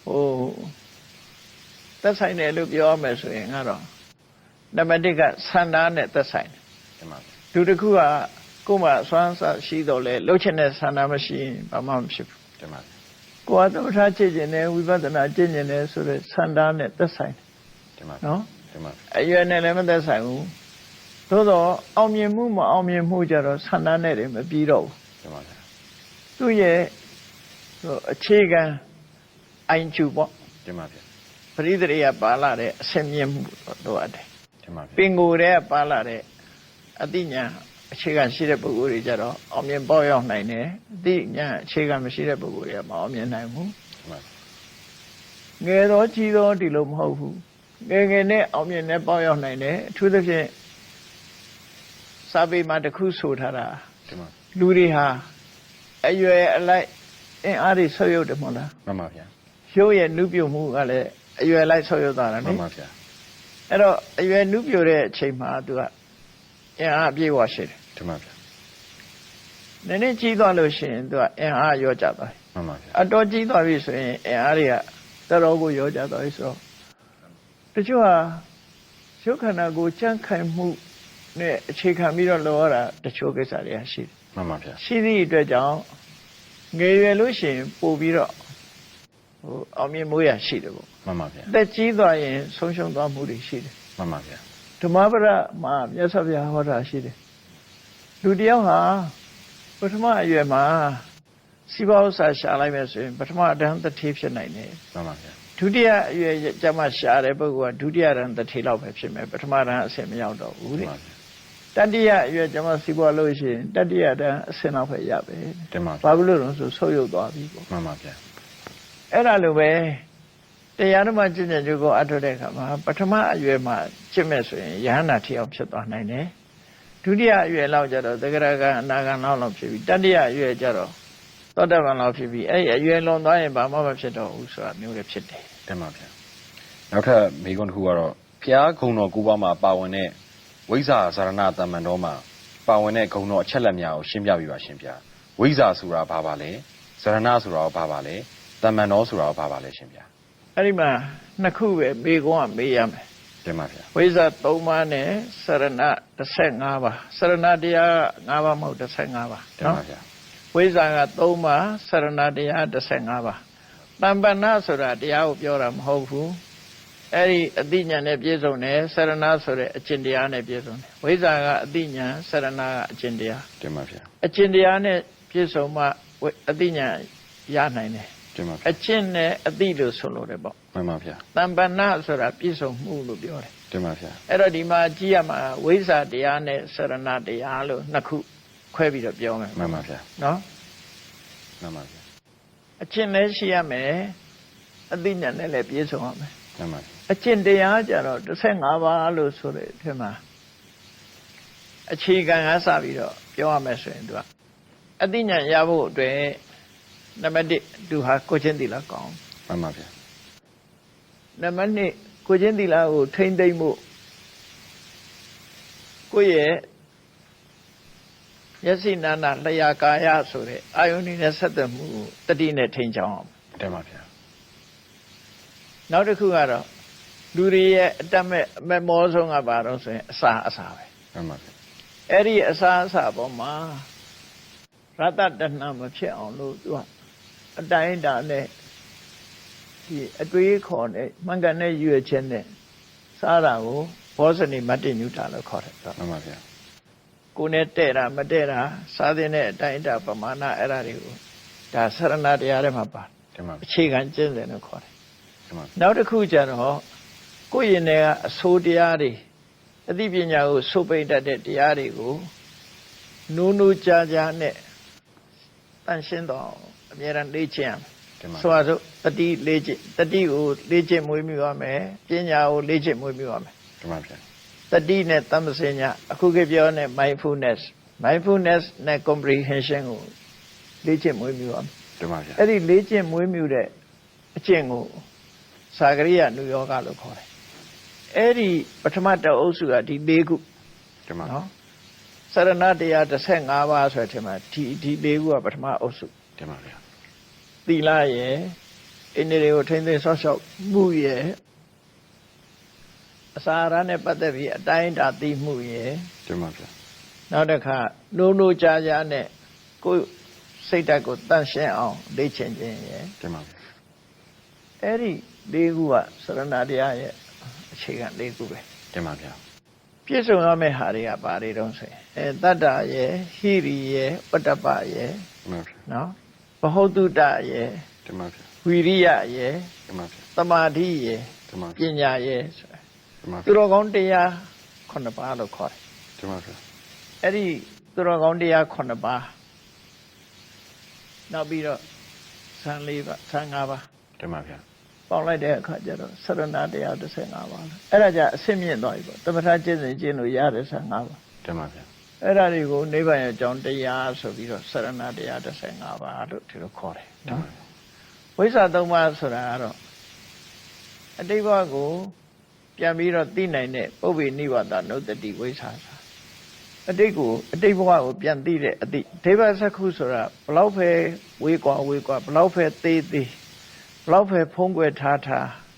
ဟိုသက်ဆိုင်တယ်လို့ပြောရမယ်ဆိုရင်ကတော့နံပါတ်1ကဆန္ဒနဲ့သက်ဆိုင်တယ် တင်ပါဗျာ လူတစ်ခုကကိုယ်မှာစွမ်းစားရှိတော့လေလှုပ်ချင်တဲ့ဆန္ဒမရှိရင်ဘာမှမဖြစ်ဘူး တင်ပါဗျာ ကိုယ်ကသမထကျင့်ကျင်တယ်ဝိပဿနာကျင့်ကျင်တယ်ဆိုတဲ့ဆန္ဒနဲ့သက်ဆိုင်တယ် တင်ပါ နော် တင်ပါ အရွယ်နဲ့လည်းမသက်ဆိုင်ဘူးသို့တော့အောင်မြင်မှုမအောင်မြင်မှုကြတော့ဆန္ဒနဲ့တည်းမပြီးတော့ဘူး တင်ပါဗျာ သူ့ရဲ့အခြေခံအိုင်ကျူပေါ့ တင်ပါဗျာ ပရိသေရပါလာတဲ့အစင်မြင့်မှုတော့အပ်တယ် တင်ပါဗျာ ပင်ကိုယ်တည်းကပါလာတဲ့အသိဉာဏ်အခြေခံရှိတဲ့ပုဂ္ဂိုလ်တွေကြတော့အောင်မြင်ပေါက်ရောက်နိုင်တယ်အသိဉာဏ်အခြေခံမရှိတဲ့ပုဂ္ဂိုလ်တွေကမအောင်မြင်နိုင်ဘူး တင်ပါ ငယ်တော့ကြီးတော့ဒီလိုမဟုတ်ဘူးငယ်ငယ်နဲ့အောင်မြင်နဲ့ပေါက်ရောက်နိုင်တယ်အထူးသဖြင့်စာပေမှာတစ်ခုဆိုထားတာ တင်ပါ လူတွေဟာအရွယ်အလိုက်အင်းအားတွေဆွတ်ယုတ်တယ်မဟုတ်လား မှန်ပါဗျာ ရုပ်ရဲ့နုပြုတ်မှုကလည်းအရွယ်လိုက်ဆွတ်ယုတ်သွားတာ မှ လေ န်ပါဗျာ အဲ့တော့အရွယ်နုပြုတ်တဲ့အချိန်မှာသူကအင်းအားအပြည့်ဝရှိတယ် တင်ပါဗျာ နည်းနည်းကြီးသွားလို့ရှိရင်သူကအင်းအားရောကျသွားတယ် မှန်ပါဗျာ အတော်ကြီးသွားပြီဆိုရင်အင်းအားတွေကတော်တော်ကိုရောကျသွားပြီဆိုတော့တချို့ဟာရုပ်ခန္ဓာကိုကြံ့ခိုင်မှုနဲ့အခြေခံပြီးတော့လောရတာတချို့ကိစ္စတွေကရှိတယ် မှန်ပါဗျာ ရှိသည့်အတွက်ကြောင့်ငယ်ရွယ်လို့ရှိရင်ပို့ပြီးတော့ အောင်မြင်မိုးရရှိတယ်ပေါ့ မှန်ပါဗျာ သက်ကြီးသွားရင်ဆုံးရှုံးသွားမှုတွေရှိတယ် မှန်ပါဗျာ ဓမ္မပဒမှာမြတ်စွာဘုရားဟောတာရှိတယ်လူတယောက်ဟာပထမအရွယ်မှာစီးပွားဥစ္စာရှာလိုက်မယ်ဆိုရင်ပထမအတန်းတစ်ထေးဖြစ်နိုင်တယ် မှန်ပါဗျာ ဒုတိယအရွယ်ကျမှရှာတဲ့ပုဂ္ဂိုလ်ကဒုတိယတန်းတစ်ထေးလောက်ပဲဖြစ်မယ်ပထမတန်းအဆင့်မရောက်တော့ဘူးတဲ့တတိယအရွယ်ကျမှစီးပွားလို့ရှိရင်တတိယတန်းအဆင့်လောက်ပဲရပဲ တင်ပါ ဘာဖြစ်လို့လဲဆိုဆုတ်ယုတ်သွားပြီပေါ့ မှန်ပါဗျာ အဲ့ဒါလိုပဲတရားဓမ္မကျင့်ကြံကြိုးကိုအထောက်တဲ့အခါမှာပထမအရွယ်မှာကျင့်မဲ့ဆိုရင်ယဟန္တာထီအောင်ဖြစ်သွားနိုင်တယ်ဒုတိယအရွယ်လောက်ကျတော့သဂရကအနာဂံလောက်ဖြစ်ပြီးတတိယအရွယ်ကျတော့သောတပန်လောက်ဖြစ်ပြီးအဲ့အရွယ်လွန်သွားရင်ဘာမှမဖြစ်တော့ဘူးဆိုတာမျိုးလည်းဖြစ်တယ် တင်ပါဗျာနောက်ထပ်မိကုန်းတစ်ခုကတော့ဖျားဂုံတော်ကိုးပါးမှာပါဝင်တဲ့ဝိဇ္ဇာဇာရဏတမန်တော်မှာပါဝင်တဲ့ဂုံတော်အချက်လက်များကိုရှင်းပြပြပါရှင်ဗျာဝိဇ္ဇာဆိုတာဘာပါလဲဇာရဏဆိုတာဘာပါလဲတမန်တော်ဆိုတာဘာပါလဲရှင်ဗျာ အဲ့ဒီမှာနှစ်ခုပဲမေကုန်းကမေးရမယ် တင်ပါဗျာ ဝိဇ္ဇာ3ပါးနဲ့စရဏ15ပါးစရဏတရား5ပါးမဟုတ်15ပါး တင် နော် ပါဗျာ ဝိဇ္ဇာက3ပါးစရဏတရား15ပါးတမ္ပဏဆိုတာတရားကိုပြောတာမဟုတ်ဘူးအဲ့ဒီအတိညာနဲ့ပြည့်စုံတယ်စရဏဆိုတဲ့အကျင့်တရားနဲ့ပြည့်စုံတယ်ဝိဇ္ဇာကအတိညာစရဏကအကျင့်တရား တင်ပါဗျာ အကျင့်တရားနဲ့ပြည့်စုံမှအတိညာရနိုင်တယ် တင်ပါဗျာ အကျင့်နဲ့အတိလို့ဆိုလို့တယ်ပေါ့ မှန်ပါဗျာ တမ္ပဏဆိုတာပြည့်စုံမှုလို့ပြောတယ် တင်ပါဗျာ အဲ့တော့ဒီမှာကြည့်ရမှာဝိဇ္ဇာတရားနဲ့စရဏတရားလို့နှစ်ခုခွဲပြီးတော့ပြောမယ် မှန်ပါဗျာ နော် မှန်ပါဗျာ အကျင့်လည်းရှိရမယ်အသိဉာဏ်နဲ့လည်းပြည့်စုံရမယ် မှန်ပါဗျာ အကျင့်တရားကြတော့15ပါးလို့ဆိုတဲ့အထက်မှာအခြေခံကစပြီးတော့ပြောရမယ်ဆိုရင်သူကအသိဉာဏ်ရဖို့အတွက်နံပါတ်1သူဟာကိုချင်းသီလကောင်း မှန်ပါဗျာ နံပါတ်2ကိုချင်းသီလကိုထိမ့်သိမ့်မှုကိုယ့်ရဲ့မျက်စိနာနာလျှာကာယဆိုတဲ့အာယုန်နဲ့ဆက်သွယ်မှုကိုတတိနဲ့ထိန်းချောင်းအောင် တင်ပါဗျာ နောက်တစ်ခုကတော့လူတွေရဲ့အတတ်မဲ့အမက်မောဆုံးကဘာတော့ဆိုရင်အစာပဲ မှန်ပါဗျာ အဲ့ဒီအစာပေါ်မှာရတ္တတဏမဖြစ်အောင်လို့သူကအတိုင်းအတာနဲ့ဒီအတွေးခေါ်နဲ့မှန်ကန်တဲ့ရွေချင်းနဲ့စားတာကိုဘောဇနီမတ္တညုတာလို့ခေါ်တယ် မှန်ပါဗျာ ကိုယ်နဲ့တဲ့တာမတဲ့တာစားတဲ့အတိုင်းအတာပမာဏအဲ့ဒါတွေကိုဒါဆရဏတရားထဲမှာပါ တင်ပါဗျာ အခြေခံကျင့်စဉ်လို့ခေါ်တယ် တင်ပါ နောက်တစ်ခုကျတော့ကိုယ့်ရင်ထဲကအဆိုးတရားတွေအသိပညာကိုစုပ်ပိတ်တတ်တဲ့တရားတွေကိုနိုးနိုးကြားကြားနဲ့တန်ရှင်းတော့အမြဲတမ်းလေ့ကျင့်ရမယ် တင်ပါ ဆိုပါစို့တတိလေ့ကျင့်တတိကိုလေ့ကျင့်မွေးမြူရမယ်ပညာကိုလေ့ကျင့်မွေးမြူရမယ် တင်ပါဗျာ တတိနဲ့သမ္ပစဉ္ညာအခုခေတ်ပြောတဲ့ mindfulness နဲ့ comprehension ကိုလေ့ကျင့်မွေးမြူရမယ် တင်ပါဗျာ အဲ့ဒီလေ့ကျင့်မွေးမြူတဲ့အကျင့်ကိုစာကရိယာနုယောဂလို့ခေါ်တယ်အဲ့ဒီပထမတအုပ်စုကဒီ၄ခု တင်ပါ နော်စရဏတရား15ပါးဆိုတဲ့အချိန်မှာဒီ၄ခုကပထမအုပ်စု တင်ပါဗျာ သီလရယ်အိန္ဒြေတွေကိုထိမ့်သိမ်းဆောက်ရှောက်မှုရယ်အစာရနဲ့ပတ်သက်ပြီးအတိုင်းအတာသိမှုရယ် တင်ပါဗျာ နောက်တစ်ခါနိုးနိုးကြားကြားနဲ့ကိုယ်စိတ်ဓာတ်ကိုတန့်ရှင်းအောင်လေ့ကျင့်ခြင်းရယ် တင်ပါဗျာ အဲ့ဒီ၄ခုကစရဏတရားရဲ့အခြေခံ၄ခုပဲ တင်ပါဗျာ ပြည့်စုံရမယ့်ဟာတွေကဘာတွေတုံးဆိုရင်တတ္တရယ်ဟိရိရယ်ပတ္တပရယ် တင်ပါဗျာ နော်ဘဟုတုတရယ် တင်ပါဗျာ ဝိရိယရယ် တင်ပါဗျာ သမာဓိရယ် တင်ပါ ပ ဗျာ ညာရယ်ဆို တင်ပါ သူတော်ကောင်းတရား9ပါးလို့ခေါ်တယ် တင်ပါဗျာ အဲ့ဒီသူတော်ကောင်းတရား9ပါးနောက်ပြီးတော့14ပါး15ပါး တင်ပါဗျာ ပေါင်းလိုက်တဲ့အခါကျတော့စရဏတရား15ပါးအဲ့ဒါကြအစစ်မြင့်သွားပြီပေါ့သမထကျင့်စဉ်ကျင့်လို့ရတယ်15ပါး တင်ပါဗျာ အဲ့ဒါတွေကိုနိဗ္ဗာန်ရဲ့အကြောင်းတရားဆိုပြီးတော့စရဏတရား15ပါးလို့ဒီလိုခေါ်တယ် တင် နော် ပါဗျာ ဝိဇ္ဇာ3ပါးဆိုတာကတော့အတိတ်ဘဝကိုပြန်ပြီးတော့သိနိုင်တဲ့ပုဗ္ဗေနိဝါဒနုတ္တိဝိဇ္ဇာအတိတ်ဘဝကိုပြန်သိတဲ့အတိဒေဝစက္ခုဆိုတာဘလောက်ပဲဝေးကွာဘလောက်ပဲသေးဘလောက်ပဲဖုံးကွယ်ထား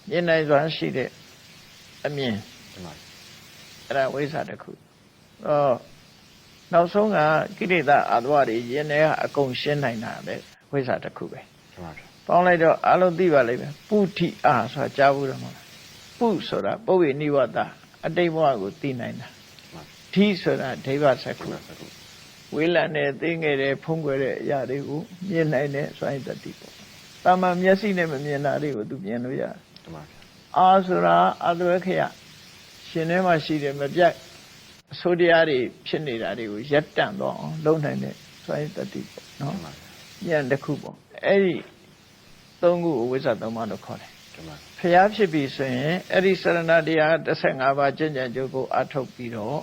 မြင်နိုင်စွမ်းရှိတဲ့အမြင် တင်ပါ အဲ့ဒါဝိဇ္ဇာတစ်ခုနောက်ဆုံးကကိလေသာအာသဝတွေယင်းထဲကအကုန်ရှင်းနိုင်တာပဲဝိဇ္ဇာတစ်ခုပဲ တင်ပါဗျာ ပေါင်းလိုက်တော့အလုံးသိပါလိမ့်မယ်ပုထိအားဆိုတာကြားဘူးတယ်မဟုတ်လားပုဆိုတာပုဝေနိဝတ္တအတိတ်ဘဝကိုသိနိုင်တာဓိဆိုတာဒိဗ္ဗစက္ခုဝေးလံနဲ့သိငယ်တဲ့ဖုံးကွယ်တဲ့အရာတွေကိုမြင်နိုင်တဲ့စွမ်းရည်တတိပေါ့တာမန်မျက်စိနဲ့မမြင်တာတွေကိုသူမြင်လို့ရတယ်တမန်ဗျာအာဆိုတာအသွဲခရရှင်ထဲမှာရှိတယ်မပြတ်အဆိုးတရားတွေဖြစ်နေတာတွေကိုရပ်တန့်တော့အောင်လုပ်နိုင်တဲ့စွမ်းရည်တတိပေါ့နော်ဉာဏ်တစ်ခုပေါ့အဲ့ဒီသုံးခုကိုဝိဇ္ဇာသုံးပါးလို့ခေါ်တယ်တမန်ဖျားဖြစ်ပြီဆိုရင်အဲ့ဒီစရဏတရား15ပါးကျင့်ကြံကြိုးကိုအထုတ်ပြီးတော့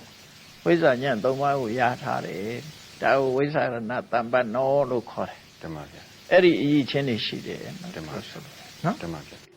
ဝိဇ္ဇာဉာဏ်3ပါးကိုရထားတယ်ဒါကိုဝိဇ္ဇာရဏတမ္ပနောလို့ခေါ်တယ်တမန်ဗျာအဲ့ဒီအရေးချင်းတွေရှိတယ်တမန်နော်တမန်ဗျာ